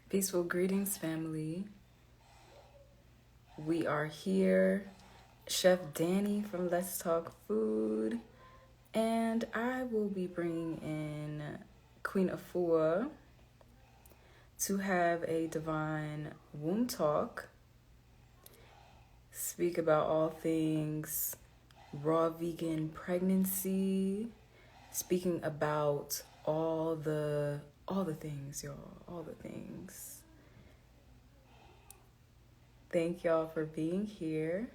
Peaceful greetings, family. We are here. Chef Danny from Let's Talk Food. And I will be bringing in Queen Afua to have a divine womb talk, speak about all things raw vegan pregnancy, speaking about all the things, y'all, all the things. Thank y'all for being here.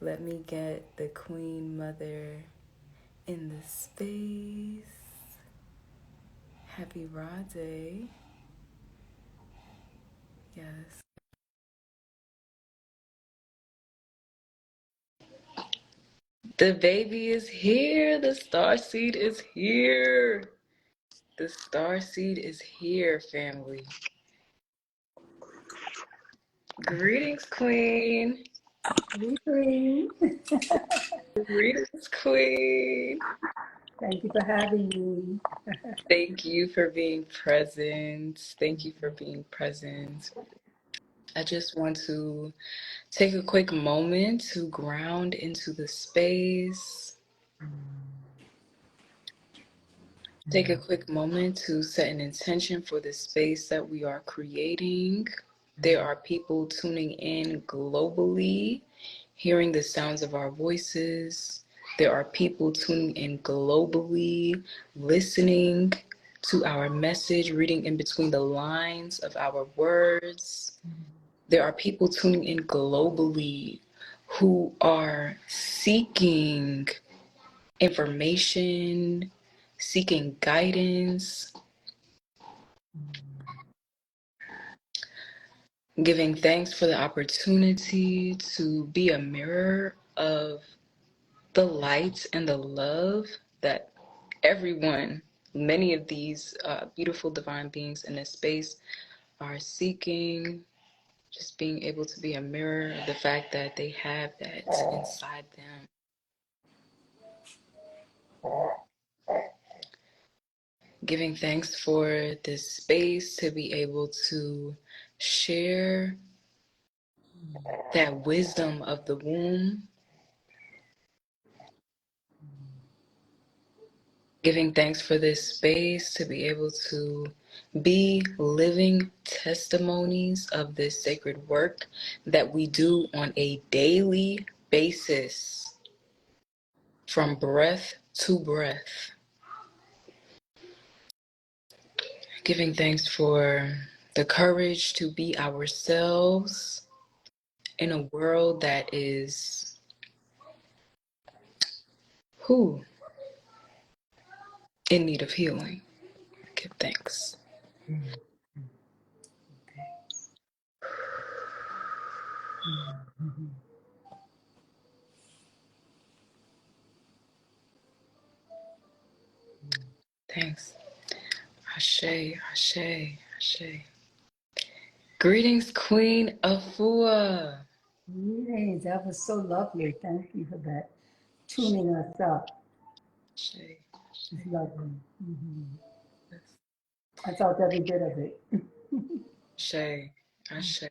Let me get the Queen Mother in the space. Happy Raw Day. Yes. The baby is here. The star seed is here. The star seed is here, family. Greetings, Queen. Greetings. Greetings, Queen. Thank you for having me. Thank you for being present. Thank you for being present. I just want to take a quick moment to ground into the space. Take a quick moment to set an intention for the space that we are creating. There are people tuning in globally, hearing the sounds of our voices. There are people tuning in globally, listening to our message, reading in between the lines of our words. There are people tuning in globally who are seeking information, seeking guidance, giving thanks for the opportunity to be a mirror of the light and the love that everyone, many of these beautiful divine beings in this space are seeking. Just being able to be a mirror of the fact that they have that inside them. Giving thanks for this space to be able to share that wisdom of the womb. Giving thanks for this space to be able to be living testimonies of this sacred work that we do on a daily basis, from breath to breath. Giving thanks for the courage to be ourselves in a world that is in need of healing. Give thanks. Thanks. Ashe, ashe, ashe. Greetings, Queen Afua. Greetings. That was so lovely. Thank you for that. Tuning us up. Ashe, It's lovely. ashe, I felt every bit of it. ashe, ashe.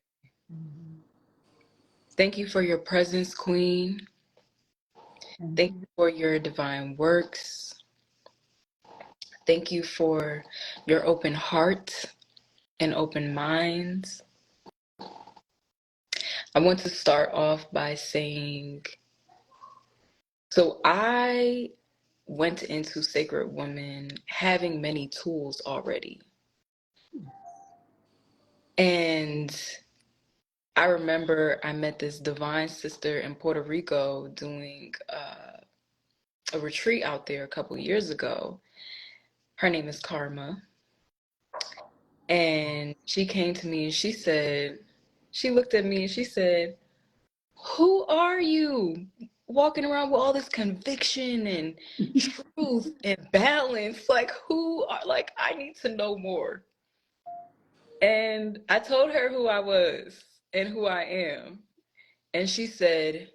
Thank you for your presence, Queen. Thank you for your divine works. Thank you for your open heart and open minds. I want to start off by saying, so I went into Sacred Woman having many tools already. And I remember I met this divine sister in Puerto Rico doing a retreat out there a couple years ago. Her name is Karma. And she came to me and she looked at me and she said, "Who are you? Walking around with all this conviction and truth and balance. Like, I need to know more." And I told her who I was and who I am. And she said,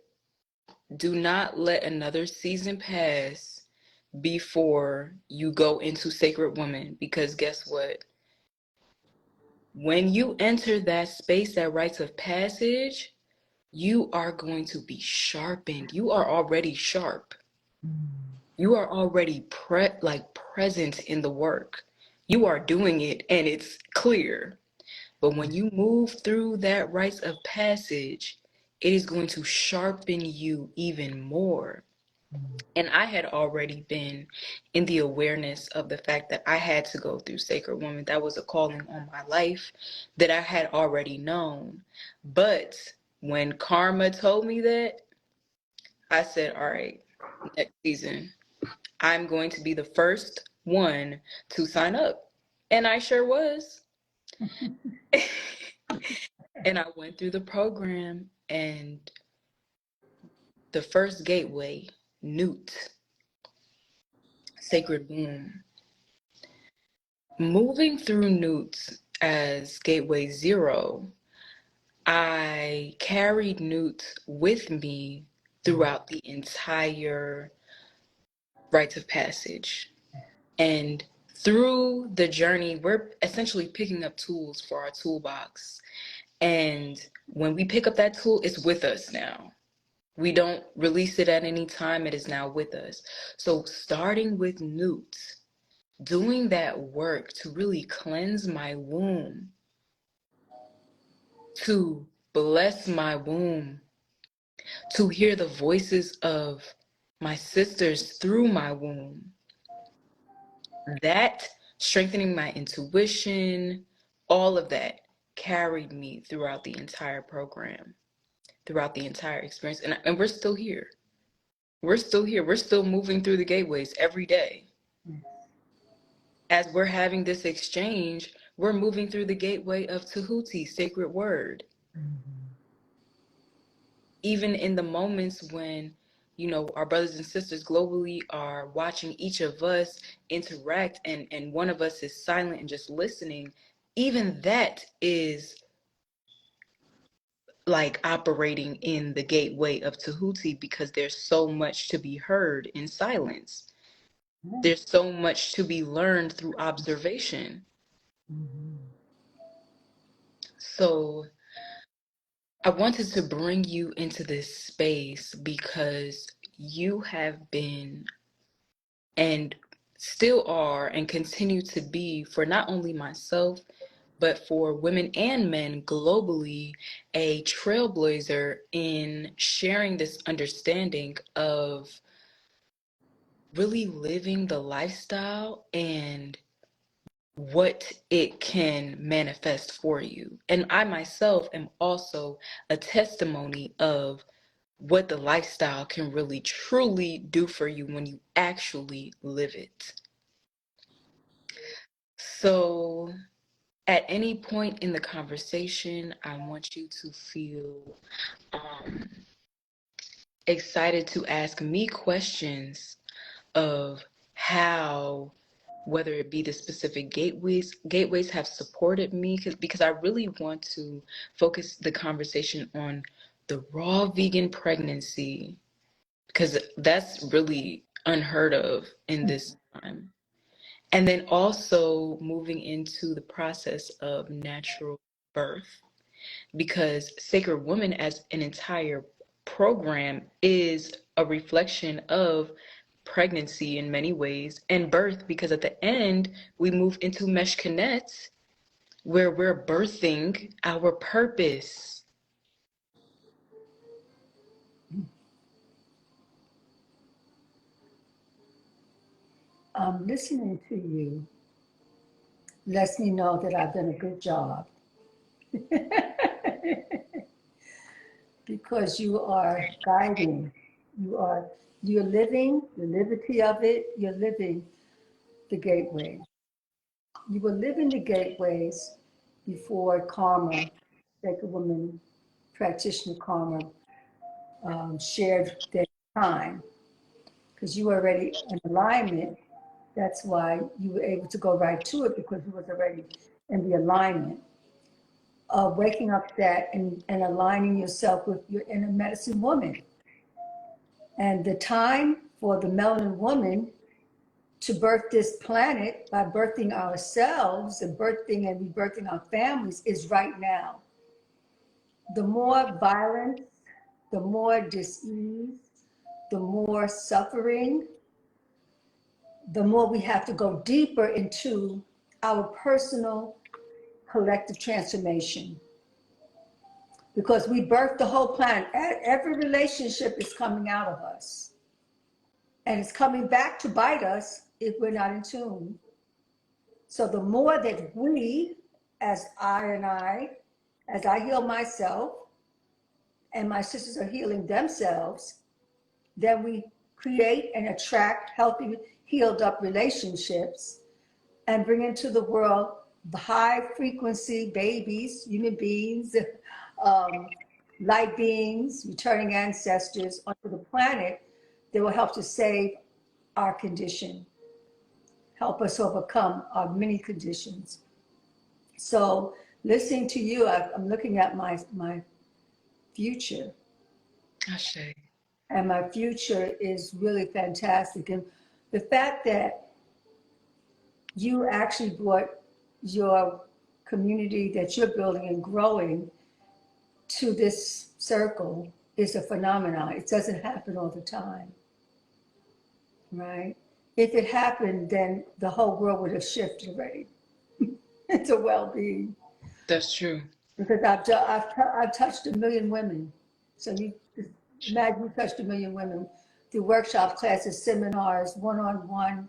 "Do not let another season pass before you go into Sacred Woman, because guess what? When you enter that space, that rites of passage, you are going to be sharpened. You are already sharp. You are already present in the work. You are doing it and it's clear. But when you move through that rites of passage, it is going to sharpen you even more. And I had already been in the awareness of the fact that I had to go through Sacred Woman. That was a calling on my life that I had already known. But when Karma told me that, I said, all right, next season, I'm going to be the first one to sign up. And I sure was. And I went through the program, and the first gateway, Newt, Sacred Womb. Moving through Newt as Gateway 0, I carried Newt with me throughout the entire rites of passage. And through the journey, we're essentially picking up tools for our toolbox. And when we pick up that tool, it's with us now. We don't release it at any time. It is now with us. So starting with Newt, doing that work to really cleanse my womb, to bless my womb, to hear the voices of my sisters through my womb. That strengthening my intuition, all of that carried me throughout the entire program, throughout the entire experience. And we're still here. We're still here. We're still moving through the gateways every day. As we're having this exchange, we're moving through the gateway of Tahuti, sacred word. Even in the moments when, our brothers and sisters globally are watching each of us interact, and one of us is silent and just listening, even that is like operating in the gateway of Tahuti, because there's so much to be heard in silence. There's so much to be learned through observation. So I wanted to bring you into this space because you have been, and still are, and continue to be, for not only myself, but for women and men globally, a trailblazer in sharing this understanding of really living the lifestyle and what it can manifest for you. And I myself am also a testimony of what the lifestyle can really truly do for you when you actually live it. So at any point in the conversation, I want you to feel excited to ask me questions of how, whether it be the specific gateways have supported me, because I really want to focus the conversation on the raw vegan pregnancy, because that's really unheard of in this time. And then also moving into the process of natural birth, because Sacred Woman as an entire program is a reflection of pregnancy in many ways, and birth, because at the end we move into Meshkanet, where we're birthing our purpose. Listening to you lets me know that I've done a good job because you are guiding, you're living the liberty of it, you're living the gateway. You were living the gateways before Karma, Sacred Woman Practitioner Karma, shared their time, because you were already in alignment. That's why you were able to go right to it, because you was already in the alignment of waking up that and aligning yourself with your inner medicine woman. And the time for the melanin woman to birth this planet by birthing ourselves and rebirthing our families is right now. The more violence, the more dis-ease, the more suffering, the more we have to go deeper into our personal collective transformation. Because we birthed the whole planet. Every relationship is coming out of us. And it's coming back to bite us if we're not in tune. So the more that we, as I heal myself, and my sisters are healing themselves, then we create and attract healthy, healed up relationships and bring into the world the high frequency babies, human beings, light beings, returning ancestors onto the planet that will help to save our condition, help us overcome our many conditions. So listening to you, I'm looking at my future. Ashe. And my future is really fantastic. And the fact that you actually brought your community that you're building and growing to this circle is a phenomenon. It doesn't happen all the time, right? If it happened, then the whole world would have shifted already into well-being. That's true. Because I've touched 1 million women. So you imagine you touched 1 million women through workshop classes, seminars, one-on-one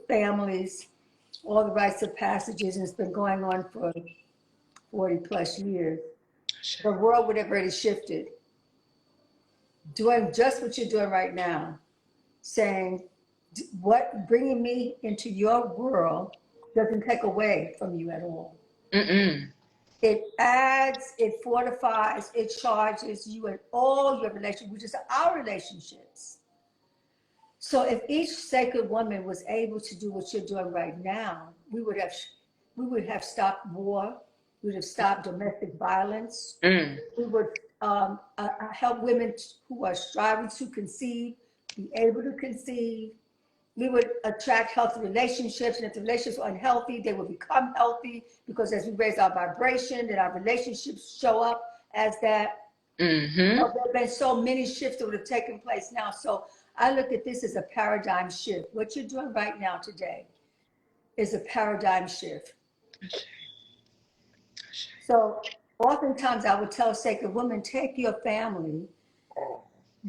families, all the rites of passages, and it's been going on for 40 plus years. The world would have already shifted. Doing just what you're doing right now, saying, bringing me into your world doesn't take away from you at all. Mm-mm. It adds, it fortifies, it charges you in all your relationships, which is our relationships. So if each sacred woman was able to do what you're doing right now, we would have stopped war. We would have stopped domestic violence. We would help women who are striving to conceive, be able to conceive. We would attract healthy relationships, and if the relationships are unhealthy, they will become healthy, because as we raise our vibration, then our relationships show up as that. Mm-hmm. So there have been so many shifts that would have taken place now. So I look at this as a paradigm shift. What you're doing right now today is a paradigm shift. So oftentimes I would tell sacred women, take your family,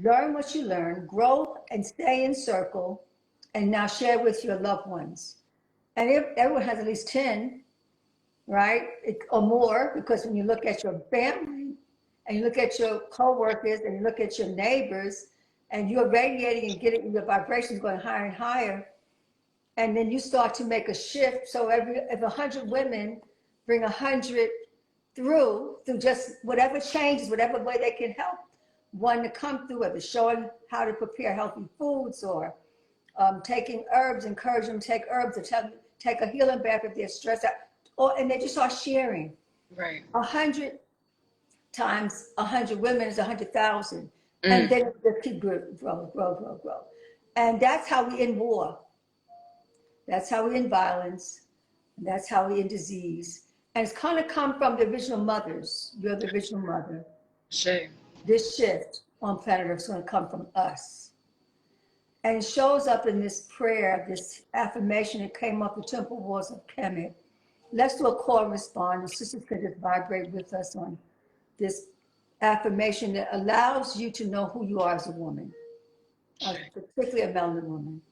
learn what you learn, grow and stay in circle, and now share with your loved ones. And if everyone has at least 10, right, or more, because when you look at your family and you look at your coworkers and you look at your neighbors, and you're radiating and getting your vibrations going higher and higher, and then you start to make a shift. So if 100 women bring 100 through just whatever changes, whatever way they can help one to come through, whether showing how to prepare healthy foods or taking herbs, encourage them to take herbs, or take a healing bath if they're stressed out, and they just start sharing. Right. 100 times 100 women is 100,000. And then it just keep grow. And that's how we end war. That's how we end violence. And that's how we end disease. And it's kind of come from the original mothers. You're the original mother. Sure. This shift on planet Earth is going to come from us. And it shows up in this prayer, this affirmation that came off the temple walls of Kemet. Let's do a call and respond. The sisters can just vibrate with us on this affirmation that allows you to know who you are as a woman, particularly a melanin woman.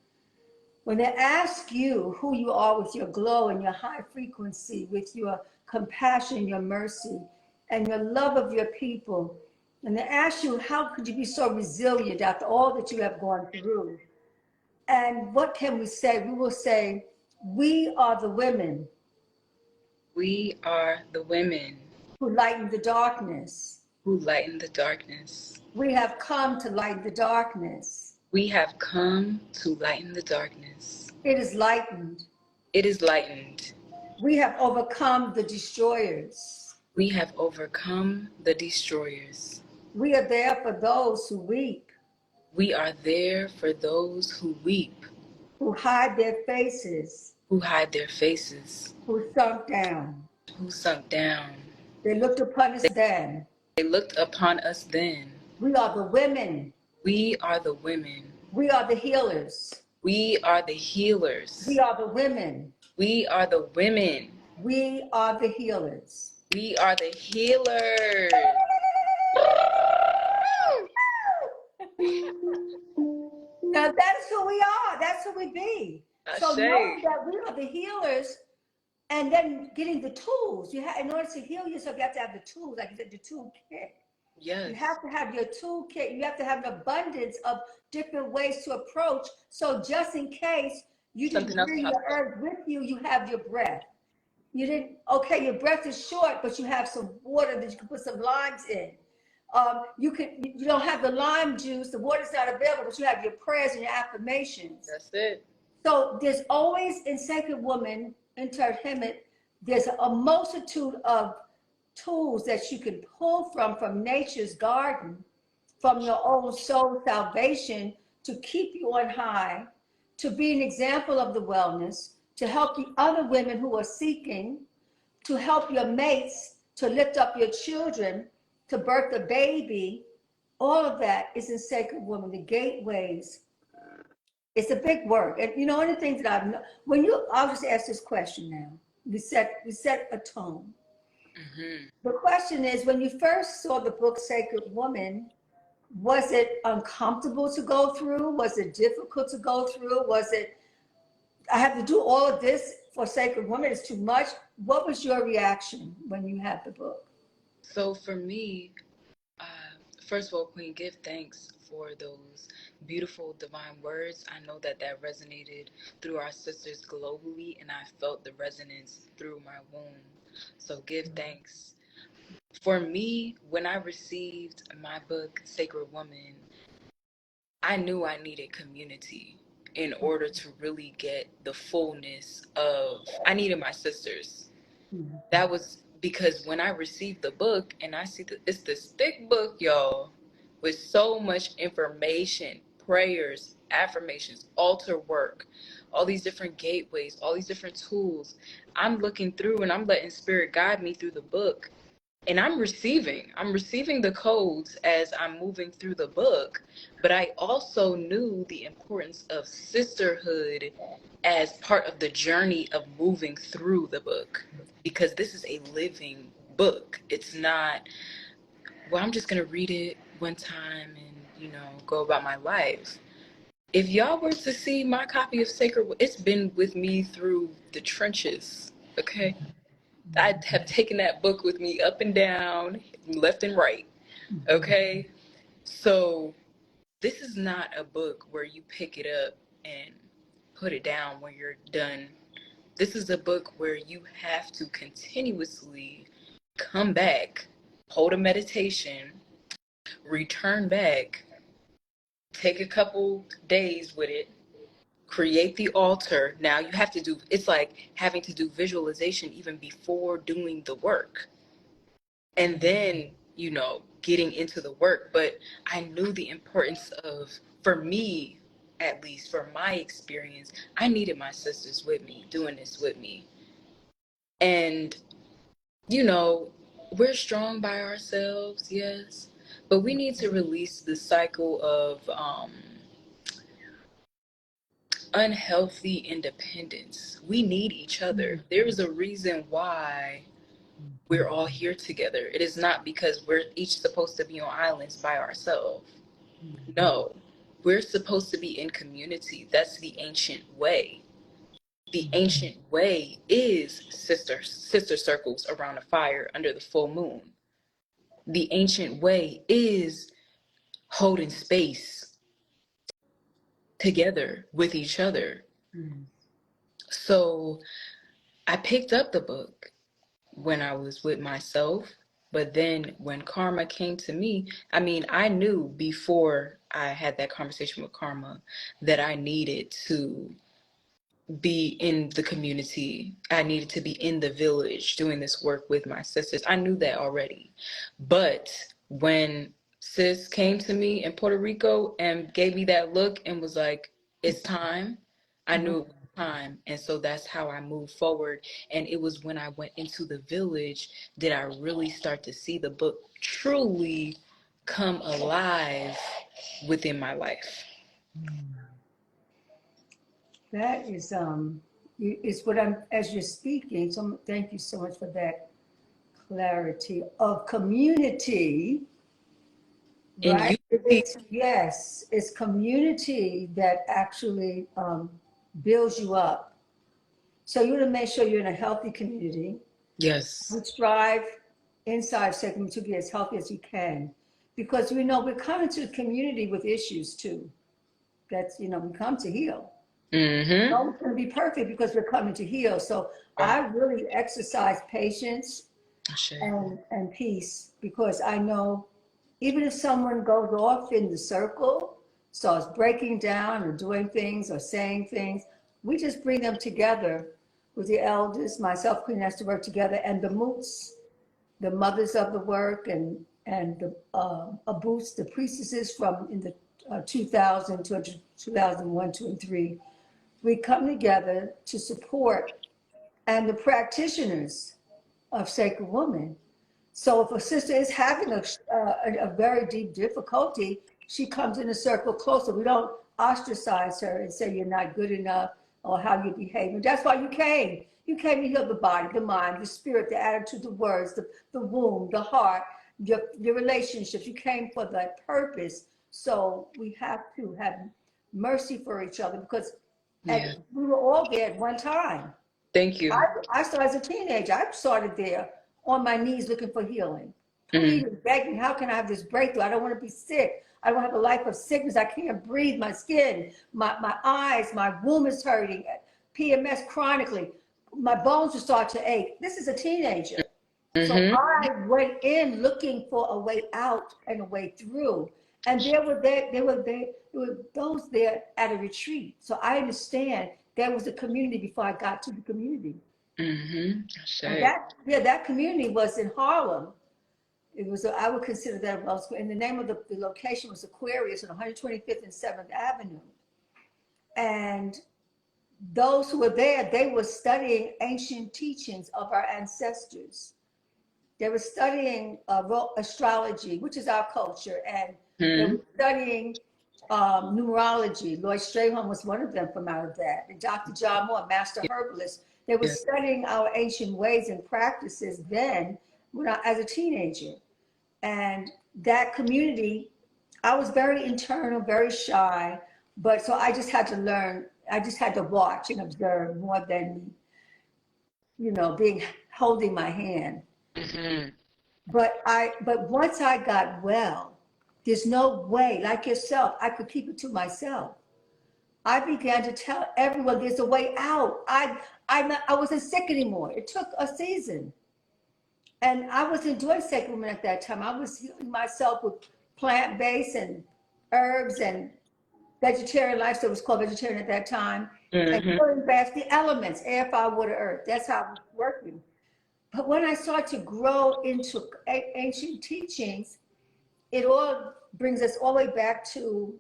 When they ask you who you are with your glow and your high frequency, with your compassion, your mercy, and your love of your people, and they ask you, how could you be so resilient after all that you have gone through? And what can we say? We will say, we are the women. We are the women Who lighten the darkness. who lighten the darkness. We have come to lighten the darkness. We have come to lighten the darkness. It is lightened. It is lightened. We have overcome the destroyers. We have overcome the destroyers. We are there for those who weep. We are there for those who weep. who hide their faces, who hide their faces, who sunk down. who sunk down. They looked upon us then. They looked upon us then. We are the women. We are the women. We are the healers. We are the We healers. are the women. We are the women. We are the healers. We are the healers. Now that's who we are. That's who we be. So knowing that we are the healers, and then getting the tools. You have, in order to heal yourself, you have to have the tools, like you said, the toolkit. Yes. You have to have your toolkit. You have to have an abundance of different ways to approach. So just in case you didn't bring your earth with you, you have your breath. You didn't, okay, your breath is short, but you have some water that you can put some limes in. You don't have the lime juice, the water's not available, but you have your prayers and your affirmations. That's it. So there's always in Sacred Woman, in Terhemet, there's a multitude of tools that you can pull from nature's garden, from your own soul salvation, to keep you on high, to be an example of the wellness, to help the other women who are seeking, to help your mates, to lift up your children, to birth a baby. All of that is in Sacred Woman, the gateways. It's a big work. And you know, one of the things that I'll just ask this question now. We set a tone. Mm-hmm. The question is, when you first saw the book Sacred Woman, was it uncomfortable to go through? Was it difficult to go through? Was it, I have to do all of this for Sacred Woman, it's too much? What was your reaction when you had the book? So for me, first of all, Queen, give thanks for those beautiful divine words. I know that resonated through our sisters globally, and I felt the resonance through my womb. So give thanks. For me, when I received my book, Sacred Woman, I knew I needed community in order to really get the fullness of, I needed my sisters. That was because when I received the book, and I see it's this thick book, y'all, with so much information, prayers, affirmations, altar work, all these different gateways, all these different tools. I'm looking through and I'm letting Spirit guide me through the book. And I'm receiving the codes as I'm moving through the book. But I also knew the importance of sisterhood as part of the journey of moving through the book, because this is a living book. It's not, well, I'm just going to read it one time and, go about my life. If y'all were to see my copy of Sacred, it's been with me through the trenches, okay? I have taken that book with me up and down, left and right, okay? So this is not a book where you pick it up and put it down when you're done. This is a book where you have to continuously come back, hold a meditation, return back, take a couple days with it, create the altar. Now you have to do, it's like having to do visualization even before doing the work. And then, getting into the work. But I knew the importance of, for me, at least for my experience, I needed my sisters with me, doing this with me. And, we're strong by ourselves, yes, but we need to release the cycle of unhealthy independence. We need each other. There is a reason why we're all here together. It is not because we're each supposed to be on islands by ourselves. No, we're supposed to be in community. That's the ancient way. The ancient way is sister circles around a fire under the full moon. The ancient way is holding space together with each other. So I picked up the book when I was with myself, but then when karma came to me, I knew before I had that conversation with karma that I needed to be in the community. I needed to be in the village doing this work with my sisters. I knew that already. But when sis came to me in Puerto Rico and gave me that look and was like, it's time, I knew it was time. And so that's how I moved forward. And it was when I went into the village that I really start to see the book truly come alive within my life. That is what I'm, as you're speaking, so thank you so much for that clarity of community, And right? It's, yes, it's community that actually builds you up. So you want to make sure you're in a healthy community. yes. We strive inside segment to be as healthy as you can, because we know we're coming to the community with issues too. That's, we come to heal. Mm-hmm. No one's going to be perfect because we're coming to heal. So Right. I really exercise patience Sure. and peace, because I know even if someone goes off in the circle, starts breaking down or doing things or saying things, we just bring them together with the elders, myself, Queen Esther, work together, and the moots, the mothers of the work, and the abus, the priestesses from in the 2000 to 2001, 2, and 3. We come together to support, and the practitioners of Sacred Woman. So if a sister is having a very deep difficulty, she comes in a circle closer. We don't ostracize her and say you're not good enough or how you're behaving. That's why you came. You came to heal the body, the mind, the spirit, the attitude, the words, the womb, the heart, your relationships. You came for that purpose. So we have to have mercy for each other, because Yeah. we were all there at one time. Thank you. I started as a teenager. I started there on my knees looking for healing, Mm-hmm. pleading, begging, how can I have this breakthrough? I don't want to be sick. I don't have a life of sickness. I can't breathe. My skin, my eyes, my womb is hurting. PMS chronically. My bones will start to ache. This is a teenager. So Mm-hmm. I went in looking for a way out and a way through. And there were those there at a retreat. So I understand there was a community before I got to the community. Mm-hmm. And Sure. that community was in Harlem. It was, I would consider that, well, and the name of the location was Aquarius on 125th and 7th Avenue. And those who were there, they were studying ancient teachings of our ancestors. They were studying astrology, which is our culture, and they Mm-hmm. were studying numerology. Lloyd Strayhorn was one of them from out of that. And Dr. John Moore, master herbalist. They were Yeah. studying our ancient ways and practices then when as a teenager. And that community, I was very internal, very shy, but so I just had to learn. I just had to watch and observe more than, being holding my hand. Mm-hmm. But once I got well, there's no way, like yourself, I could keep it to myself. I began to tell everyone there's a way out. I wasn't sick anymore. It took a season. And I wasn't doing Sacred Woman at that time. I was healing myself with plant-based and herbs and vegetarian lifestyle. It was called vegetarian at that time. And Mm-hmm. healing back the elements, air, fire, water, earth. That's how I was working. But when I started to grow into ancient teachings, it all brings us all the way back to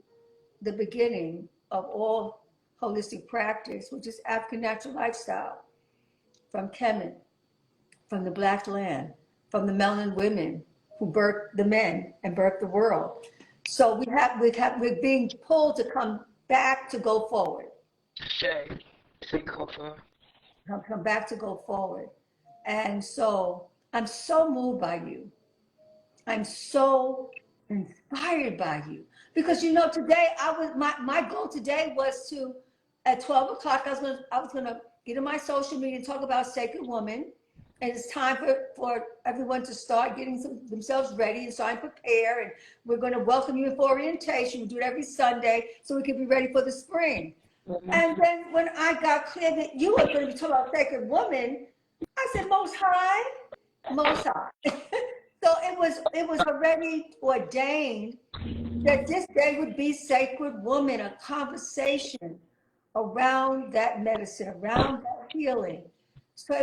the beginning of all holistic practice, which is African natural lifestyle, from Kemet, from the Black land, from the melanin women who birthed the men and birthed the world. So we're being pulled to come back to go forward. Sure. Take over. Come back to go forward. And so I'm so moved by you. I'm so inspired by you, because today my goal today was to, at 12 o'clock, I was gonna get on my social media and talk about Sacred Woman. And it's time for everyone to start getting themselves ready and start to prepare. And we're going to welcome you for orientation. We do it every Sunday so we can be ready for the spring. And then when I got clear that you were going to be talking about Sacred Woman, I said, Most High, Most High. So it was already ordained that this day would be Sacred Woman, a conversation around that medicine, around that healing. So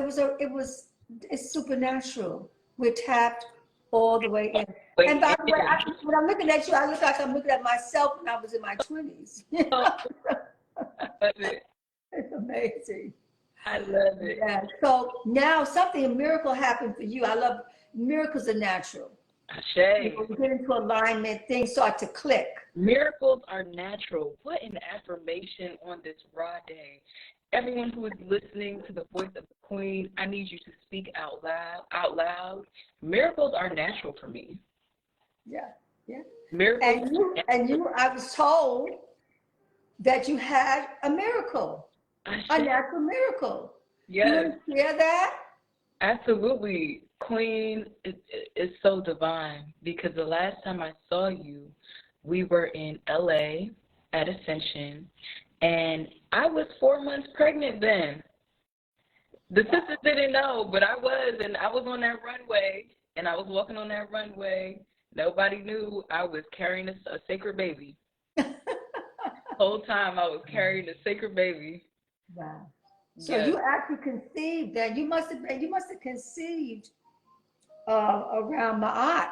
it's supernatural. We're tapped all the way in. And by the way, when I'm looking at you, I look like I'm looking at myself when I was in my 20s. I love it. It's amazing. I love it. Yeah. So now something, a miracle happened for you. I love miracles are natural. You Ashay. know, you get into alignment, things start to click. Miracles are natural. What an affirmation on this raw day. Everyone who is listening to the voice of the Queen, I need you to speak out loud. Out loud. Miracles are natural for me. Yeah. Yeah. Miracles. I was told that you had a miracle, a Ashay. natural miracle. You Yes. want to share that? Absolutely. Queen is so divine because the last time I saw you, we were in LA at Ascension, and I was 4 months pregnant then. The sisters didn't know, but I was, and I was on that runway, and I was walking on that runway. Nobody knew I was carrying a sacred baby. The whole time I was carrying a sacred baby. Wow. So Yes. you actually conceived that. You must have conceived around my aunt.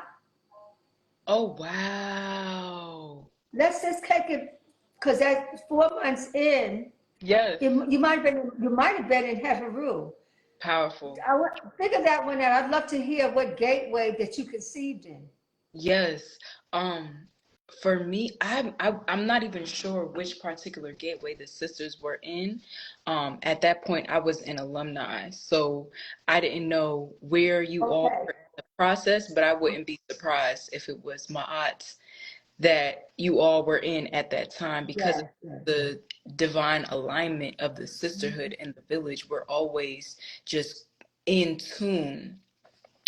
Oh, wow. Let's just take it because that's 4 months in. Yes. You might have been in Heveru. Powerful. I want figure that one out. I'd love to hear what gateway that you conceived in. Yes. Um, for me, I'm not even sure which particular gateway the sisters were in. At that point, I was an alumni, so I didn't know where you all Okay. were in the process, but I wouldn't be surprised if it was Ma'at that you all were in at that time because of Yes. Yes. the divine alignment of the sisterhood and the village. We're always just in tune.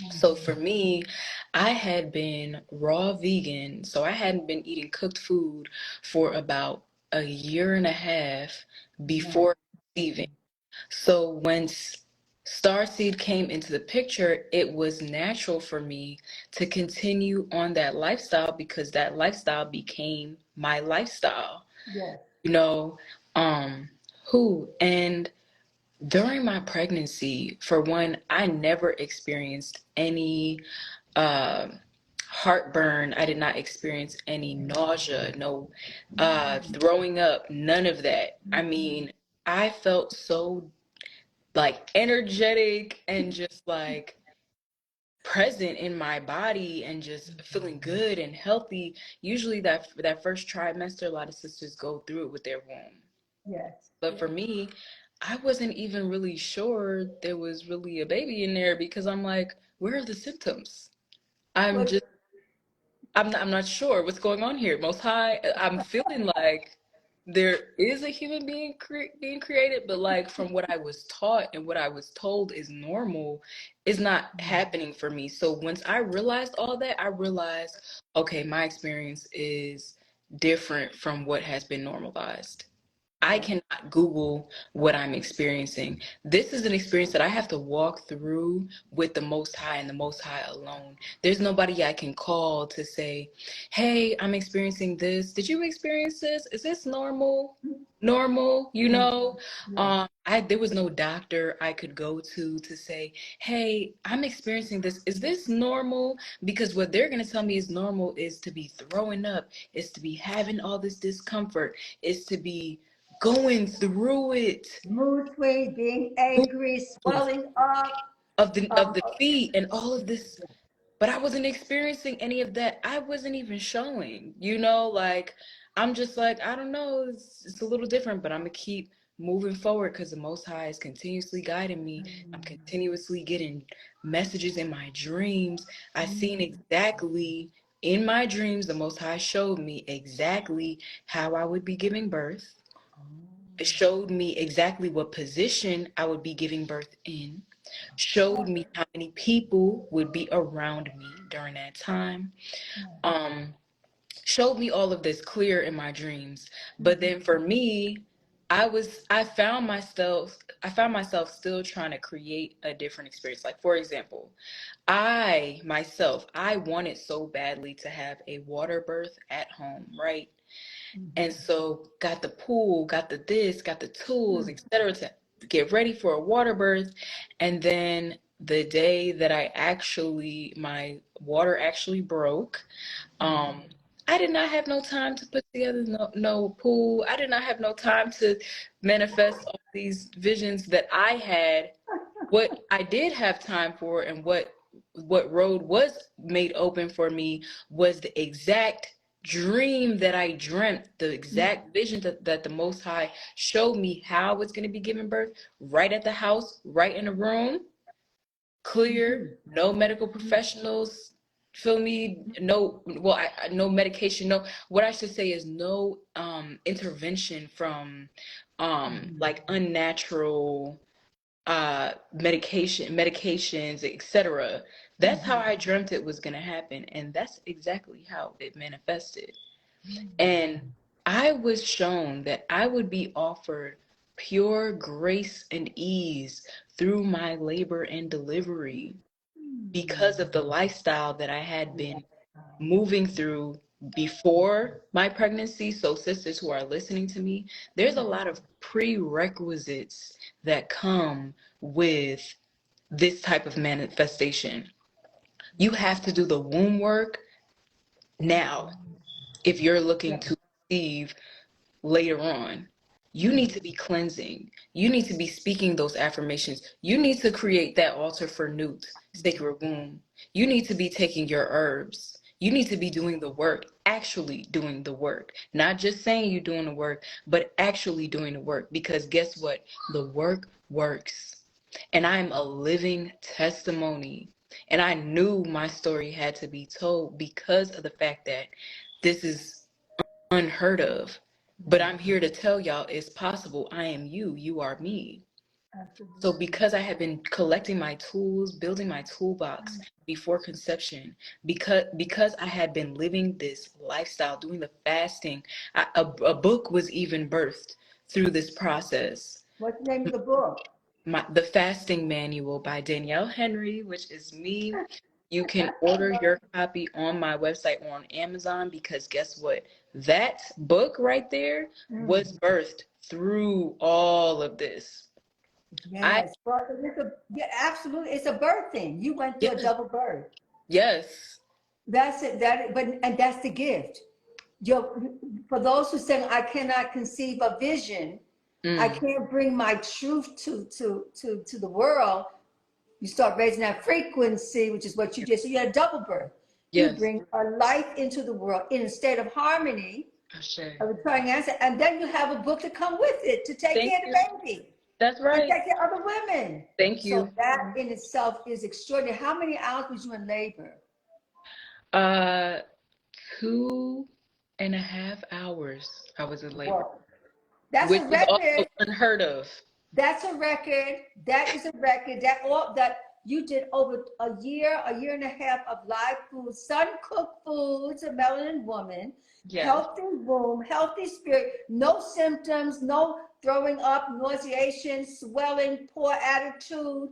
So for me, I had been raw vegan, so I hadn't been eating cooked food for about a year and a half Right. before conceiving. So when Starseed came into the picture, it was natural for me to continue on that lifestyle because that lifestyle became my lifestyle. Yes. You know, um, and during my pregnancy, for one, I never experienced any uh, heartburn. I did not experience any nausea, no throwing up, none of that. I mean, I felt so like energetic and just like present in my body and just feeling good and healthy. Usually that first trimester, a lot of sisters go through it with their womb. Yes. But for Yes. me, I wasn't even really sure there was really a baby in there because I'm like, where are the symptoms? I'm Well, just I'm not sure what's going on here. Most High, I'm feeling like there is a human being being created, but like from what I was taught and what I was told is normal is not happening for me. So once I realized all that, I realized, okay, my experience is different from what has been normalized. I yes. cannot Google what I'm experiencing. This is an experience that I have to walk through with the Most High and the Most High alone. There's nobody I can call to say, hey, I'm experiencing this. Did you experience this? Is this normal? Normal, you know? Yes. There was no doctor I could go to say, hey, I'm experiencing this. Is this normal? Because what they're gonna tell me is normal is to be throwing up, is to be having all this discomfort, is to be going through it, Mood swings, being angry, swelling up. of the Uh, feet and all of this, but I wasn't experiencing any of that. I wasn't even showing, like I'm just like, I don't know, it's a little different, but I'm gonna keep moving forward because the Most High is continuously guiding me. I'm continuously getting messages in my dreams. I seen exactly in my dreams, the Most High showed me exactly how I would be giving birth. It showed me exactly what position I would be giving birth in, showed me how many people would be around me during that time, um, showed me all of this clear in my dreams. But then for me, I found myself still trying to create a different experience. Like, for example, I wanted so badly to have a water birth at home, right? And so got the pool, got the this, got the tools, etc. to get ready for a water birth. And then the day that my water actually broke, um, I did not have no time to put together no pool. I did not have no time to manifest all these visions that I had. What I did have time for, and what road was made open for me, was the exact dream that I dreamt, the exact vision that the Most High showed me how I was going to be giving birth, right at the house, right in the room, clear, no medical professionals, feel me, no, well, no medication, no, what I should say is no intervention from like unnatural medications, etc. That's how I dreamt it was going to happen, and that's exactly how it manifested. And I was shown that I would be offered pure grace and ease through my labor and delivery because of the lifestyle that I had been moving through before my pregnancy. So sisters who are listening to me, there's a lot of prerequisites that come with this type of manifestation. You have to do the womb work now if you're looking to conceive later on. You need to be cleansing. You need to be speaking those affirmations. You need to create that altar for Newt, sacred womb. You need to be taking your herbs. You need to be doing the work, actually doing the work. Not just saying you're doing the work, but actually doing the work. Because guess what? The work works. And I'm a living testimony. And I knew my story had to be told because of the fact that this is unheard of. But I'm here to tell y'all it's possible. I am you. You are me. So because I had been collecting my tools, building my toolbox before conception, because I had been living this lifestyle, doing the fasting, a book was even birthed through this process. What's the name of the book? The Fasting Manual by Danielle Henry, which is me. You can order your copy on my website or on Amazon, because guess what? That book right there was birthed through all of this. Yes, well, yeah, absolutely. It's a birth thing. You went through a Yes, double birth. yes. That's it. And that's the gift. Your, for those who saying I cannot conceive a vision, I Mm, can't bring my truth to the world. You start raising that frequency, which is what you did. So you had a double birth. You yes. bring a life into the world in a state of harmony, Ashe. of a recurring answer, and then you have a book to come with it to take Thank care of you. the baby That's and right. take care of other women. Thank So you. that in itself is extraordinary. How many hours was you in labor? Uh, 2.5 hours I was in labor, Whoa. That's which a is record. also unheard of. That's a record. That is a record. That all that you did over a year and a half of live food, sun cooked foods, a melanin woman, Yes, healthy womb, healthy spirit, no symptoms, no throwing up, nauseation, swelling, poor attitude,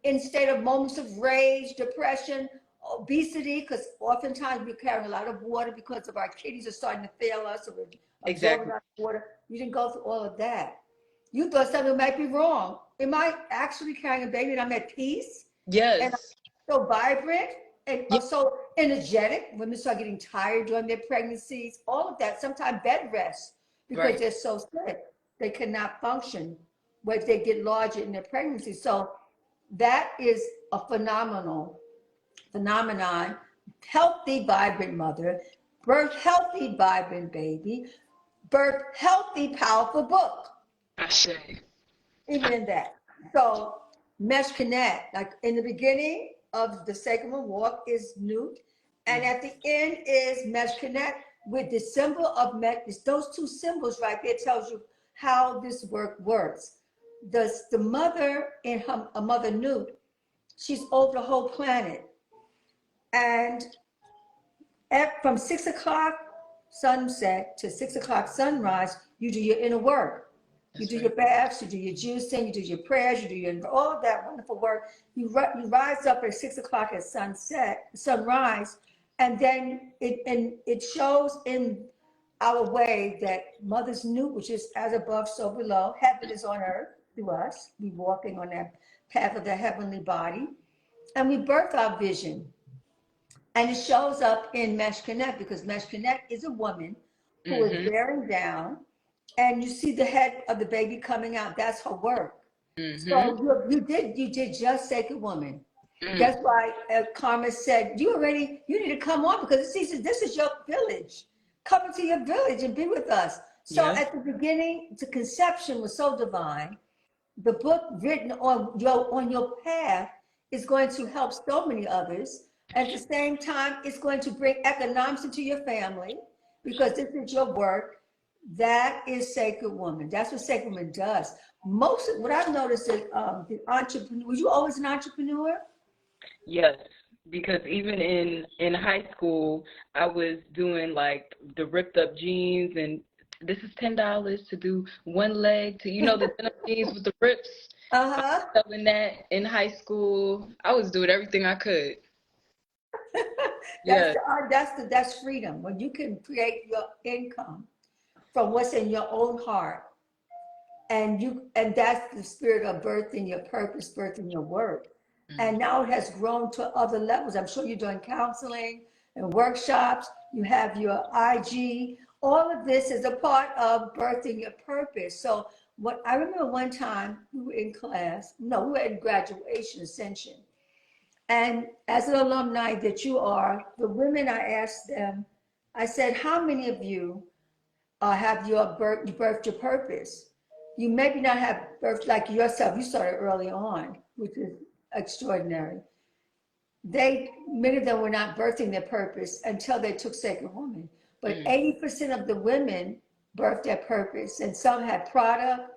in state of moments of rage, depression, obesity, because oftentimes we're carrying a lot of water because of our kidneys are starting to fail us, or we're absorbing exactly. our water. You didn't go through all of that. You thought something might be wrong. Am I actually carrying a baby and I'm at peace and I'm Yes. so vibrant and Yeah, so energetic? Women start getting tired during their pregnancies, all of that, sometimes bed rest because right. they're so sick. They cannot function when they get larger in their pregnancy. So that is a phenomenon. Healthy, vibrant mother, birth healthy, vibrant baby, birth healthy, powerful book Ashe. even in that. So mesh connect, like in the beginning of the Sacred Walk is Newt, and Mm. at the end is mesh connect with the symbol of mesh. Those two symbols right there tells you how this work works. The mother in her, a mother Newt, she's over the whole planet, and from 6 o'clock sunset to 6 o'clock sunrise, you do your inner work. You That's do your right. baths, you do your juicing, you do your prayers, you do your all of that wonderful work. You rise up at 6 o'clock at sunrise, and then it shows in our way that Mother's New, which is as above, so below. Heaven is on earth through us. We walking on that path of the heavenly body, and we birth our vision. And it shows up in Mesh Connect because Mesh Connect is a woman who is Mm-hmm. bearing down, and you see the head of the baby coming out. That's her work. Mm-hmm. So you did just Sacred Woman. Mm. That's why Karma said you need to come on because this is your village. Come into your village and be with us. So Yes. at the beginning, the conception was so divine. The book written on your path is going to help so many others. At the same time, it's going to bring economics into your family because this is your work. That is Sacred Woman. That's what Sacred Woman does. Most of what I've noticed is the entrepreneur. Were you always an entrepreneur? Yes, because even in high school, I was doing like the ripped up jeans, and this is $10 to do one leg to the denim jeans with the rips. I Uh-huh. was selling that in high school. I was doing everything I could. That's Yes. the that's freedom when you can create your income from what's in your own heart, and that's the spirit of birthing your purpose, birthing your work. And Mm. now it has grown to other levels. I'm sure you're doing counseling and workshops. You have your IG. All of this is a part of birthing your purpose. So what I remember one time we were in class, no, we were in graduation ascension. And as an alumni that you are, the women, I asked them, I said, how many of you have birthed your purpose? You maybe not have birthed like yourself. You started early on, which is extraordinary. Many of them were not birthing their purpose until they took Sacred Woman. But Mm. 80% of the women birthed their purpose, and some had product,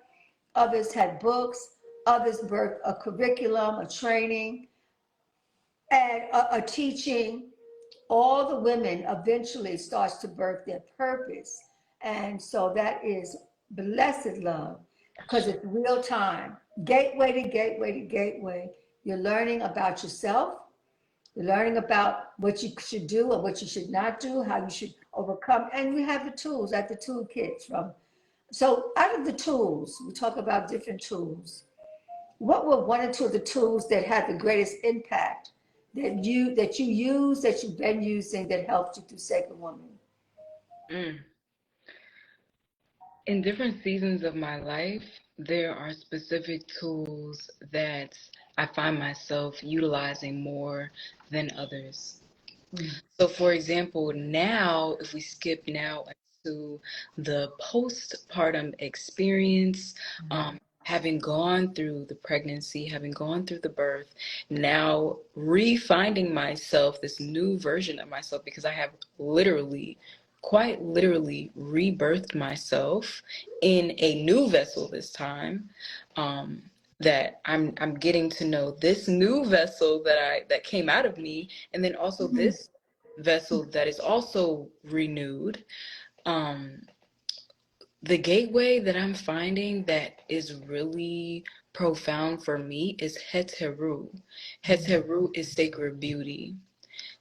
others had books, others birthed a curriculum, a training, and a teaching. All the women eventually starts to birth their purpose. And so that is blessed love because it's real time. Gateway to gateway to gateway. You're learning about yourself. You're learning about what you should do or what you should not do, how you should overcome. And we have the tools, like the toolkits from. So out of the tools, we talk about different tools. What were one or two of the tools that had the greatest impact that you use, that you've been using, that helped you through Sacred Woman? Mm. In different seasons of my life, there are specific tools that I find myself utilizing more than others. Mm. So, for example, now, if we skip now into the postpartum experience, having gone through the pregnancy, having gone through the birth, now refinding myself, this new version of myself, because I have literally, quite literally, rebirthed myself in a new vessel this time. That I'm getting to know this new vessel that came out of me, and then also this vessel that is also renewed. Um, the gateway that I'm finding that is really profound for me is Heteru. Heteru is sacred beauty.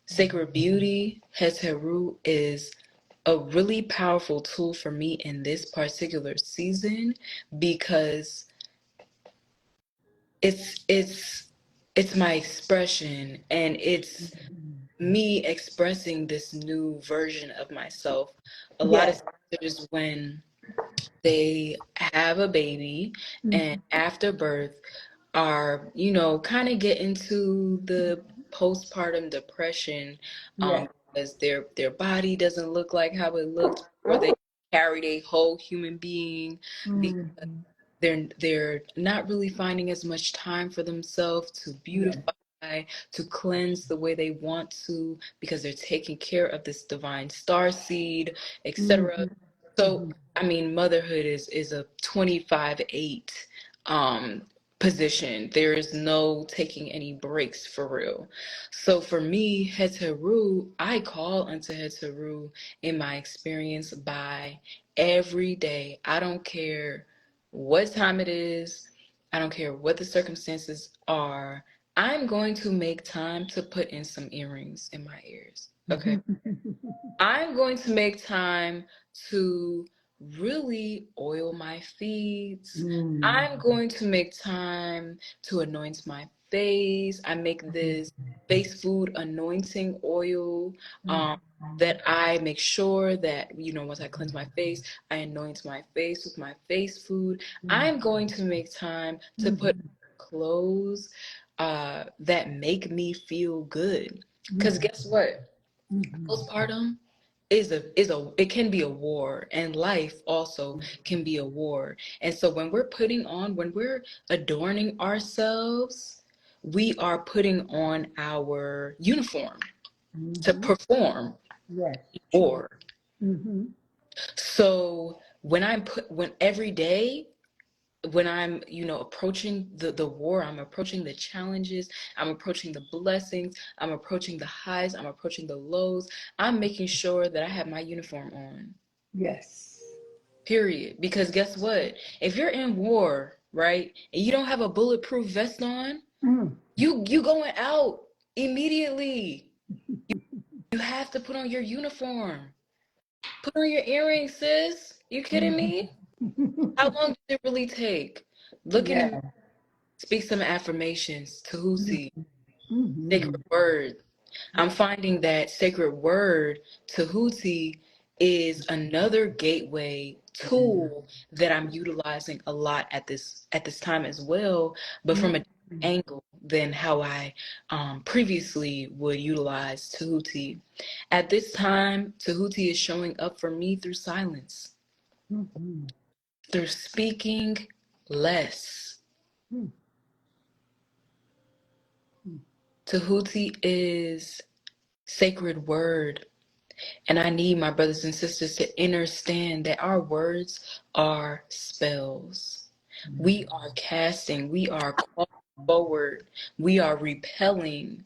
Sacred beauty, Heteru, is a really powerful tool for me in this particular season because it's my expression, and it's me expressing this new version of myself. A lot of Yes. sisters, when they have a baby and after birth, are kind of get into the postpartum depression, Yes. because their body doesn't look like how it looked before they carried a whole human being, because Mm. they're not really finding as much time for themselves to Yes. beautify, to cleanse the way they want to, because they're taking care of this divine star seed, etc. So, I mean, motherhood is a 25/8 position. There is no taking any breaks for real. So for me, Heteru, I call unto Heteru in my experience by every day. I don't care what time it is. I don't care what the circumstances are. I'm going to make time to put in some earrings in my ears. Okay. I'm going to make time to really oil my feet. Mm. I'm going to make time to anoint my face. I make this face food anointing oil that I make sure that, you know, once I cleanse my face, I anoint my face with my face food. I'm going to make time to put clothes that make me feel good. Because guess what? Postpartum it can be a war, and life also can be a war. And so when we're adorning ourselves, we are putting on our uniform to perform Yes, true. war. So when every day, when I'm, you know, approaching the war, I'm approaching the challenges, I'm approaching the blessings, I'm approaching the highs, I'm approaching the lows, I'm making sure that I have my uniform on. Yes. Period. Because guess what? If you're in war, right, and you don't have a bulletproof vest on, Mm. you going out immediately. You have to put on your uniform. Put on your earrings, sis. You kidding me? How long does it really take? Look in the mirror, Yeah. speak some affirmations to Husi. Mm-hmm. Sacred word. I'm finding that sacred word, Tahuti, is another gateway tool that I'm utilizing a lot at this time as well, but from a different angle than how I previously would utilize Tahuti. At this time, Tahuti is showing up for me through silence, through speaking less. Tahuti is sacred word. And I need my brothers and sisters to understand that our words are spells. We are casting, we are calling forward, we are repelling,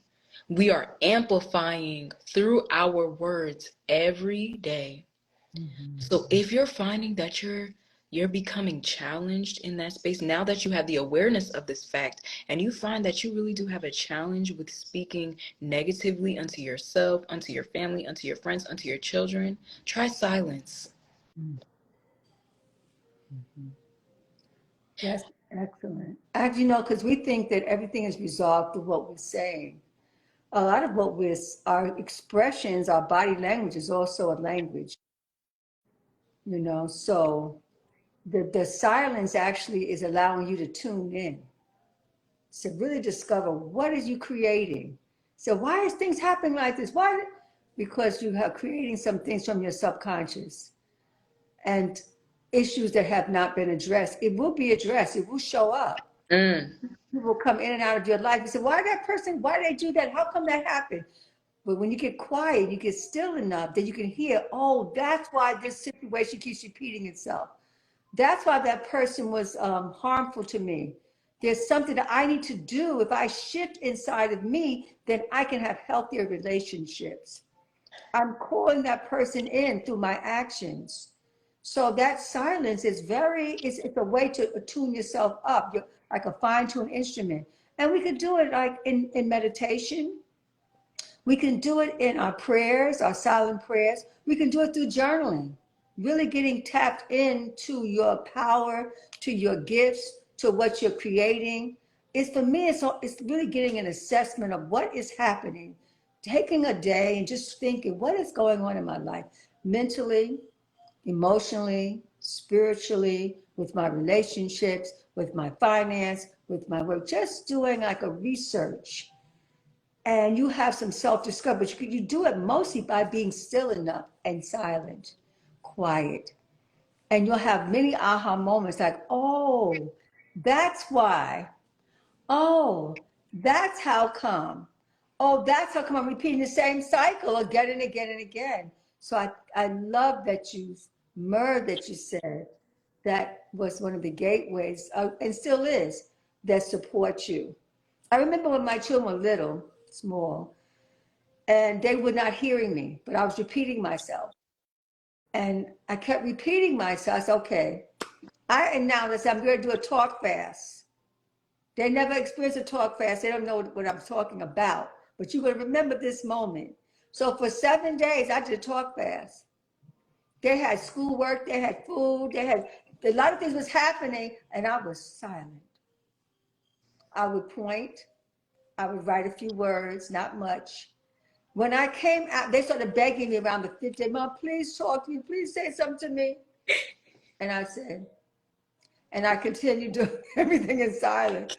we are amplifying through our words every day. So if you're finding that you're becoming challenged in that space, now that you have the awareness of this fact, and you find that you really do have a challenge with speaking negatively unto yourself, unto your family, unto your friends, unto your children, try silence. That's excellent. As you know, because we think that everything is resolved through what we're saying. A lot of what we're, our expressions, our body language is also a language, you know. So the silence actually is allowing you to tune in, to really discover what is you creating. So why is things happening like this? Why? Because you are creating some things from your subconscious and issues that have not been addressed. It will be addressed. It will show up. Mm, People come in and out of your life. You say, why that person, why did they do that? How come that happened? But when you get quiet, you get still enough that you can hear, oh, that's why this situation keeps repeating itself. That's why that person was harmful to me. There's something that I need to do. If I shift inside of me, then I can have healthier relationships. I'm calling that person in through my actions. So that silence is it's a way to tune yourself up. You're like a fine-tuned instrument. And we could do it like in meditation. We can do it in our prayers, our silent prayers. We can do it through journaling, really getting tapped into your power, to your gifts, to what you're creating. It's for me, it's really getting an assessment of what is happening, taking a day and just thinking, what is going on in my life, mentally, emotionally, spiritually, with my relationships, with my finance, with my work, just doing like a research and you have some self-discovery. But you do it mostly by being still enough and silent, quiet. And you'll have many aha moments like, oh, that's why. Oh, that's how come. Oh, that's how come I'm repeating the same cycle again and again and again. So I love that that you said that was one of the gateways, and still is, that support you. I remember when my children were little, small, and they were not hearing me, but I was repeating myself. And I kept repeating myself. I said, okay, I announced I'm going to do a talk fast. They never experienced a talk fast. They don't know what I'm talking about. But you're going to remember this moment. So for 7 days, I did a talk fast. They had schoolwork, they had food, they had a lot of things was happening, and I was silent. I would point, I would write a few words, not much. When I came out, they started begging me around the 50th, Mom, please talk to me, please say something to me. And I said, and I continued doing everything in silence.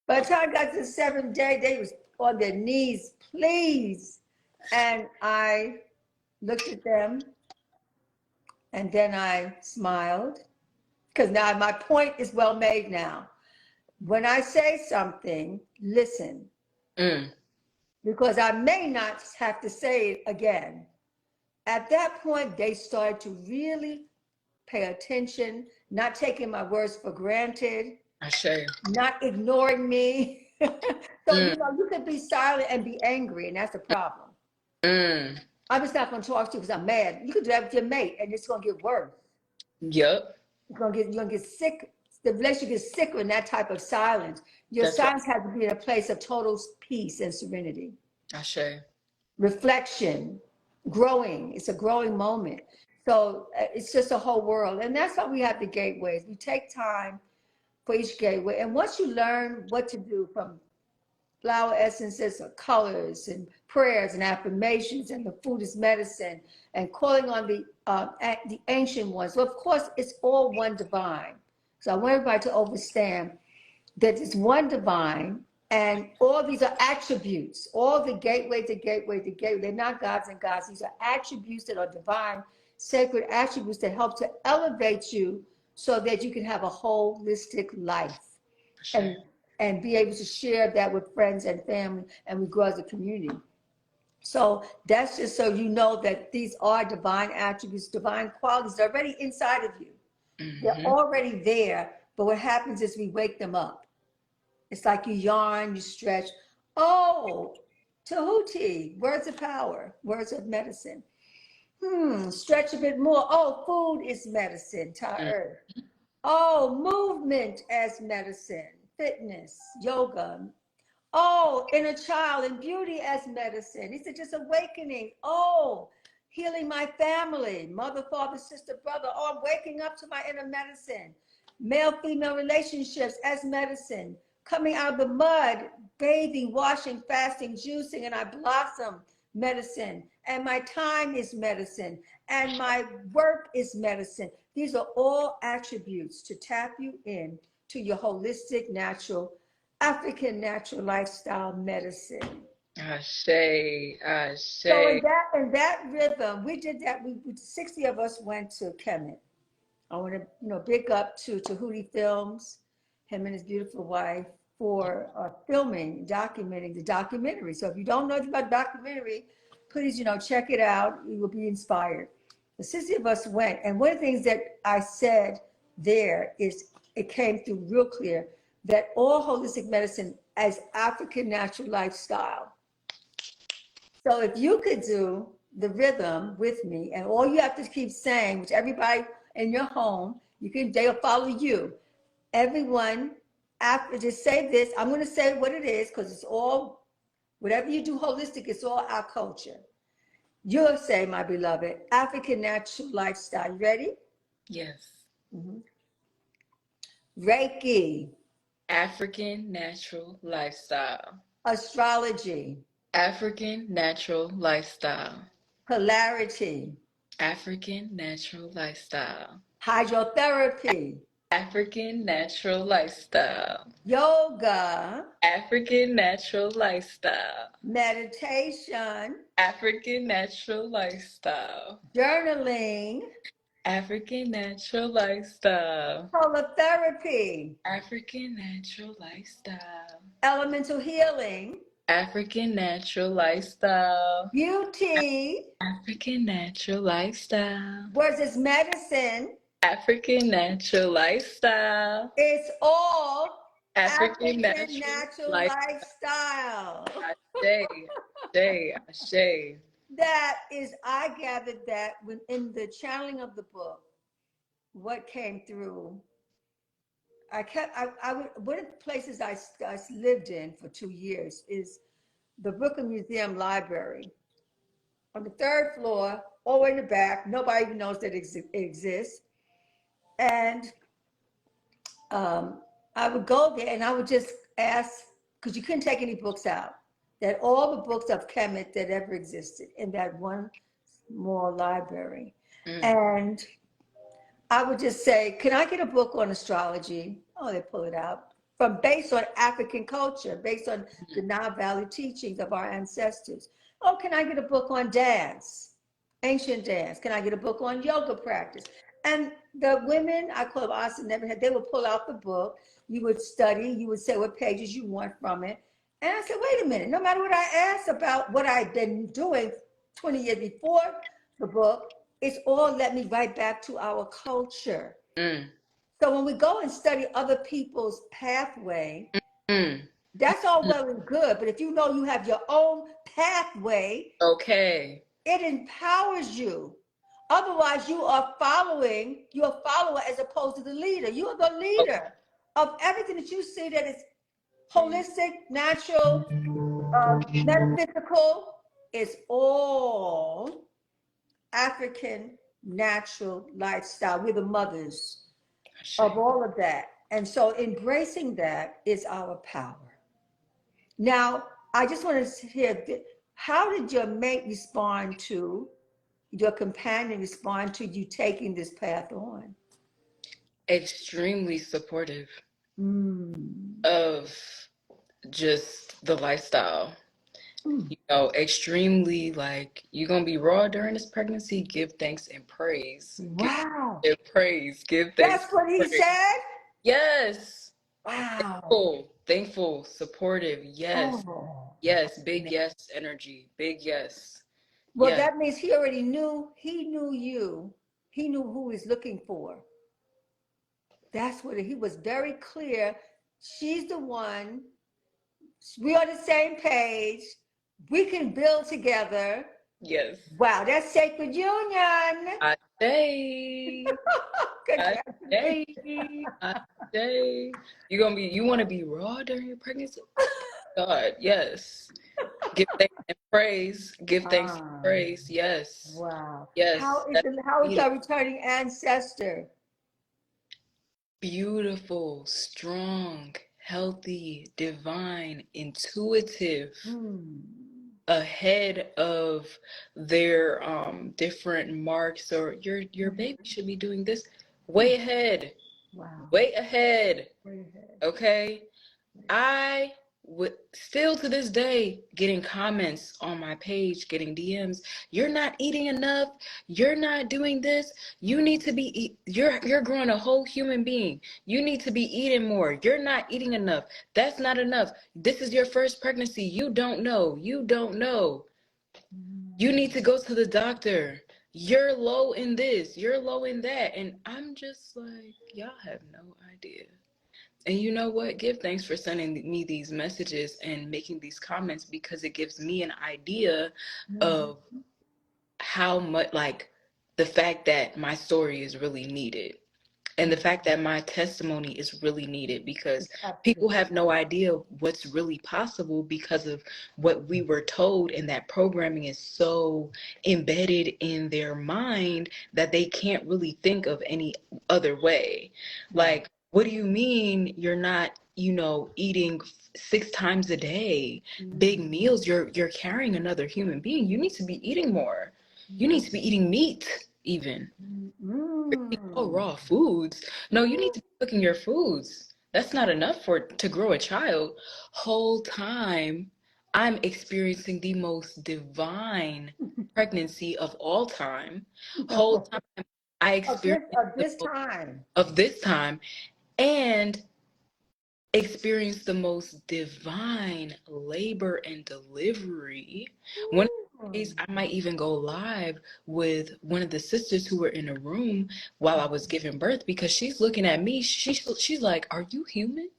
By the time I got to the 7th day, they was on their knees, please. And I looked at them and then I smiled because now my point is well made now. When I say something, listen, because I may not have to say it again. At that point, they started to really pay attention, not taking my words for granted, not ignoring me. So, you could be silent and be angry, and that's the problem. I'm just not going to talk to you because I'm mad. You could do that with your mate, and it's going to get worse. Yep. You're gonna get sick. The relationship gets sicker in that type of silence. Your That's silence has to be in a place of total peace and serenity. Ashe. Reflection, growing. It's a growing moment. So it's just a whole world. And that's why we have the gateways. We take time for each gateway. And once you learn what to do from flower essences or colors and prayers and affirmations and the food is medicine and calling on the ancient ones. So of course, it's all one divine. So I want everybody to understand that it's one divine and all these are attributes. All the gateway to gateway to gateway. They're not gods and gods. These are attributes that are divine, sacred attributes that help to elevate you so that you can have a holistic life. And be able to share that with friends and family, and we grow as a community. So that's just so you know that these are divine attributes, divine qualities already inside of you. They're already there, but what happens is we wake them up. It's like you yawn, you stretch. Oh, Tahuti, words of power, words of medicine. Stretch a bit more. Oh, food is medicine, Ta'er. Oh, movement as medicine. Fitness, yoga. Oh, inner child and beauty as medicine. These are just awakening. Oh, healing my family, mother, father, sister, brother. Oh, I'm waking up to my inner medicine. Male, female relationships as medicine. Coming out of the mud, bathing, washing, fasting, juicing, and I blossom medicine. And my time is medicine. And my work is medicine. These are all attributes to tap you in to your holistic, natural, African natural lifestyle medicine. Ashe. So in that rhythm, we did that. 60 of us went to Kemet. I want to, big up to Tahuti Films, him and his beautiful wife, for filming, documenting the documentary. So if you don't know about documentary, please, check it out. You will be inspired. The 60 of us went, and one of the things that I said there is it came through real clear that all holistic medicine as African natural lifestyle. So if you could do the rhythm with me, and all you have to keep saying, which everybody in your home, they'll follow you. Everyone, after just say this, I'm going to say what it is because it's all, whatever you do holistic, it's all our culture. You'll say, my beloved, African natural lifestyle. You ready? Yes. Reiki. African natural lifestyle. Astrology. African natural lifestyle. Polarity. African natural lifestyle. Hydrotherapy. African natural lifestyle. Yoga. African natural lifestyle. Meditation. African natural lifestyle. Journaling. African natural lifestyle. Prolotherapy. African natural lifestyle. Elemental healing. African natural lifestyle. Beauty. African natural lifestyle. Versus medicine. African natural lifestyle. It's all African African natural natural lifestyle. lifestyle. Ashe. That is, I gathered that when in the channeling of the book, what came through. One of the places I lived in for 2 years is the Brooklyn Museum Library. On the 3rd floor, all the way in the back, nobody even knows that it exists. And I would go there and I would just ask because you couldn't take any books out. That all the books of Kemet that ever existed in that one small library. And I would just say, can I get a book on astrology? Oh, they pull it out. From based on African culture, based on the Nile Valley teachings of our ancestors. Oh, can I get a book on dance, ancient dance? Can I get a book on yoga practice? And the women, I call them Austin, never had, they would pull out the book. You would study, you would say what pages you want from it. And I said, wait a minute, no matter what I asked about what I'd been doing 20 years before the book, it's all led me right back to our culture. So when we go and study other people's pathway, that's all well and good. But if you know you have your own pathway, Okay. it empowers you. Otherwise, you are following, you're a follower as opposed to the leader. You are the leader of everything that you see that is holistic, natural, metaphysical. It's all African natural lifestyle. We're the mothers of all of that. And so embracing that is our power. Now, I just want to hear, how did your mate respond to, your companion respond to you taking this path on? Extremely supportive of just the lifestyle. You know, extremely like, you're going to be raw during this pregnancy, give thanks and praise. Wow. Give praise, give thanks. That's what he said? Yes. Wow. Thankful, supportive. Yes. Oh. Yes. Big yes energy. Big yes. Well, Yes. that means he already knew, he knew you. He knew who he's looking for. That's what he was very clear. She's the one. We're on the same page. We can build together. Yes. Wow, that's sacred union. I say. I say. I say. You want to be raw during your pregnancy? God, yes. Give thanks and praise. Give thanks and praise. Yes. Wow. Yes. How is our returning ancestor? Beautiful, strong, healthy, divine, intuitive, ahead of their different marks, or your baby should be doing this way ahead. Wow. Way ahead. Way ahead. Okay. I would still to this day getting comments on my page, getting DMs. You're not eating enough. You're not doing this. You need to be. You're growing a whole human being. You need to be eating more. You're not eating enough. That's not enough. This is your first pregnancy. You don't know. You don't know. You need to go to the doctor. You're low in this. You're low in that. And I'm just like, y'all have no idea. And you know what? Give thanks for sending me these messages and making these comments, because it gives me an idea of how much, like, the fact that my story is really needed. And the fact that my testimony is really needed, because people have no idea what's really possible because of what we were told. And that programming is so embedded in their mind that they can't really think of any other way. Like, what do you mean you're not, eating 6 times a day, big meals? You're carrying another human being. You need to be eating more. You need to be eating meat even. Oh, raw foods. No, you need to be cooking your foods. That's not enough to grow a child. Whole time, I'm experiencing the most divine pregnancy of all time. Whole time, I experienced of this time, and experience the most divine labor and delivery. One of the days, I might even go live with one of the sisters who were in a room while I was giving birth, because she's looking at me. She's like, "Are you human?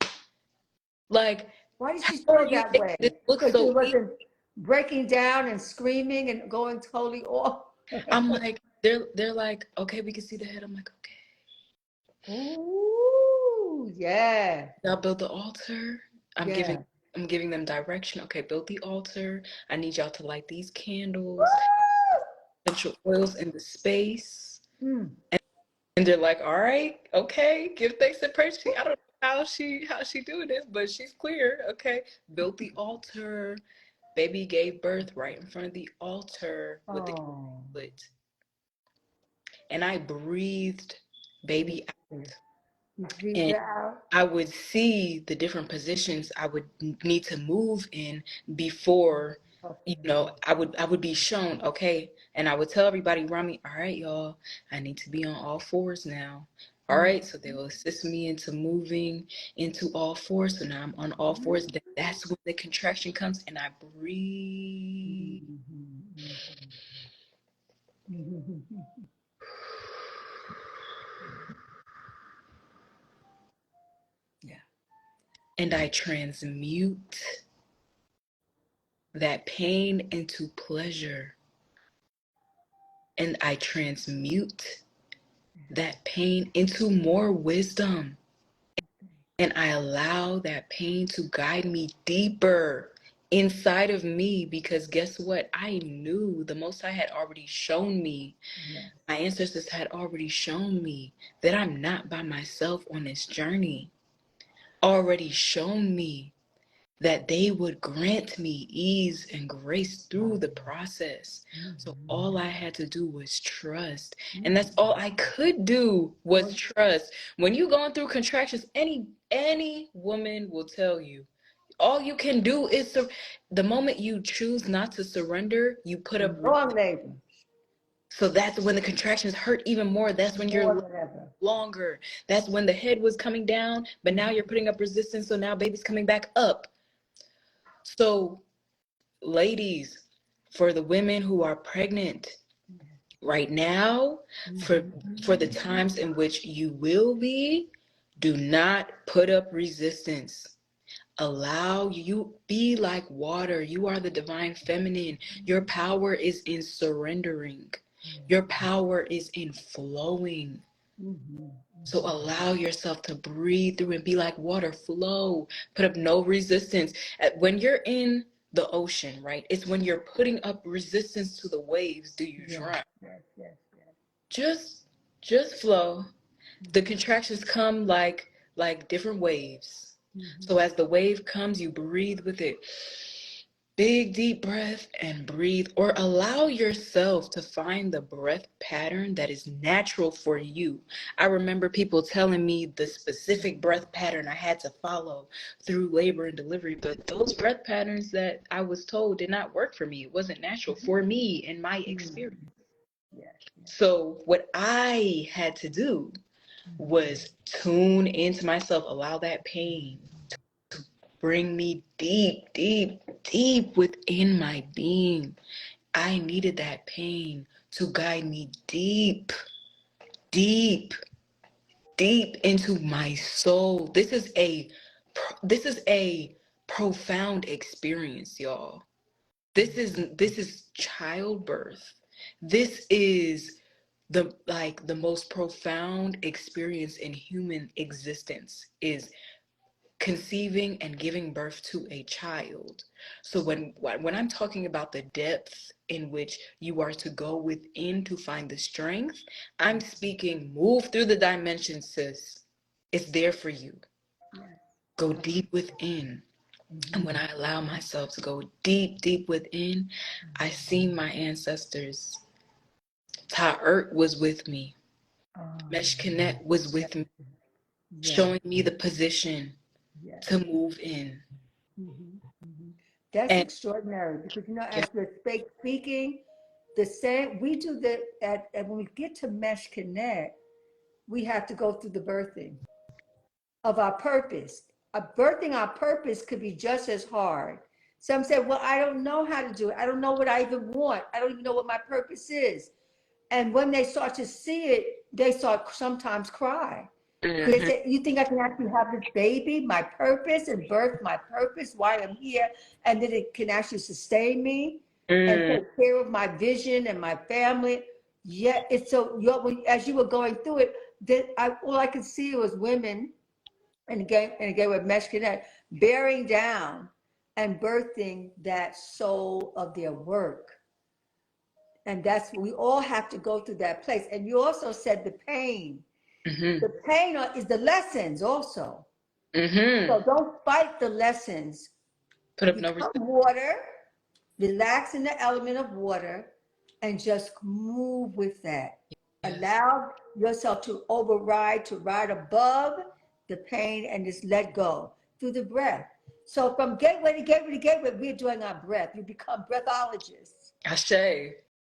Like, why did she how are feel you that making way? this look Because she so easy?" wasn't breaking down and screaming and going totally off. I'm like, they're like, "Okay, we can see the head." I'm like, "Okay." Ooh, yeah. Y'all build the altar. I'm Yeah. giving them direction. Okay, build the altar. I need y'all to light these candles, essential oils in the space. And they're like, "All right, okay, give thanks and praise." I don't know how she doing this, but she's clear. Okay, built the altar. Baby gave birth right in front of the altar with the Oh, foot, and I breathed yes, baby yes. out. You breathe And it out. I would see the different positions I would need to move in before, Okay. I would be shown, okay, and I would tell everybody around me, all right, y'all, I need to be on all fours now. All Mm-hmm. right, so they will assist me into moving into all fours. So now I'm on all fours. That's when the contraction comes, and I breathe, Yeah. and I transmute that pain into pleasure, and I transmute that pain into more wisdom. And I allow that pain to guide me deeper inside of me, because guess what? I knew the Most High had already shown me, Yes. my ancestors had already shown me that I'm not by myself on this journey, already shown me that they would grant me ease and grace through the process. So all I had to do was trust. And that's all I could do was trust. When you're going through contractions, any woman will tell you, all you can do is the moment you choose not to surrender, you put up Long labor. so that's when the contractions hurt even more. That's when More you're than ever. longer. That's when the head was coming down, but now you're putting up resistance, so now baby's coming back up. So ladies, for the women who are pregnant right now, for for the times in which you will be, do not put up resistance. Allow you, be like water. You are the divine feminine. Your power is in surrendering. Your power is in flowing. So allow yourself to breathe through and be like water, flow, put up no resistance. When you're in the ocean, right? It's when you're putting up resistance to the waves do you Yes, drown. yes, yes, yes. Just just flow. The contractions come like different waves. So as the wave comes, you breathe with it. Big deep breath and breathe, or allow yourself to find the breath pattern that is natural for you. I remember people telling me the specific breath pattern I had to follow through labor and delivery, but those breath patterns that I was told did not work for me. It wasn't natural for me in my experience. Yes, yes. So what I had to do was tune into myself, allow that pain bring me deep, deep, deep within my being. I needed that pain to guide me deep, deep, deep into my soul. This is a profound experience, y'all. This is childbirth. This is the most profound experience in human existence, is conceiving and giving birth to a child. So when I'm talking about the depth in which you are to go within to find the strength, I'm speaking move through the dimensions, sis. It's there for you. Yes. Go deep within. And when I allow myself to go deep, deep within, I see my ancestors. Ta'ert was with me. Meshkinet was Yes, with me, yes, showing me the position yes. to move in. That's And extraordinary because yeah. as we're speaking, the same we do that at when we get to Mesh Connect, we have to go through the birthing of our purpose. Birthing our purpose could be just as hard. Some say, "Well, I don't know how to do it. I don't know what I even want. I don't even know what my purpose is." And when they start to see it, they start sometimes cry. Because they Mhm. say, you think I can actually have this baby, my purpose, and birth my purpose, why I'm here, and that it can actually sustain me and Mm. take care of my vision and my family. Yeah, it's so, as you were going through it, all I could see was women, and again with Mesh Connect, bearing down and birthing that soul of their work. And that's, we all have to go through that place. And you also said the pain. Mhm. The pain is the lessons also. Mm-hmm. So don't fight the lessons. Put up no Become resistance. water, relax in the element of water, and just move with that. Yes. Allow yourself to override, to ride above the pain and just let go through the breath. So from gateway to gateway to gateway, we're doing our breath. You become breathologists. Ashe.